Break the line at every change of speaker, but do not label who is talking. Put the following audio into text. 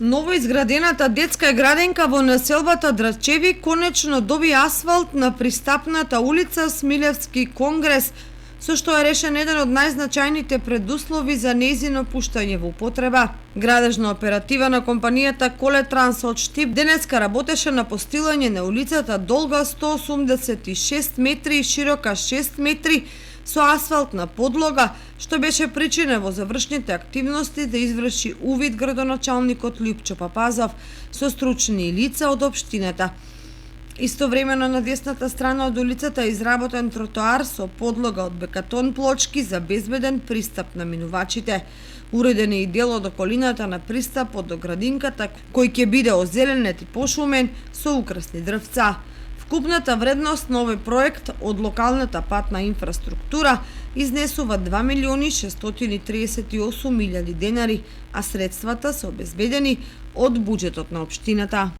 Ново изградената детска градинка во населбата Драчеви конечно доби асфалт на пристапната улица Смилевски конгрес, со што е решен еден од најзначајните предуслови за нејзино пуштање во употреба. Градежна оператива на компанијата Колетранс од Штип денеска работеше на постилање на улицата долга 186 метри и широка 6 метри со асфалтна подлога, што беше причина во завршните активности да изврши увид градоначалникот Лјупчо Папазов со стручни лица од општината. Истовремено на десната страна од улицата е изработен тротоар со подлога од бекатон плочки за безбеден пристап на минувачите. Уреден е и дел од околината на пристапот до градинката, кој ќе биде озеленет и пошумен со украсни дрвца. Вкупната вредност на овој проект од локалната патна инфраструктура изнесува 2.638.000 денари, а средствата се обезбедени од буџетот на општината.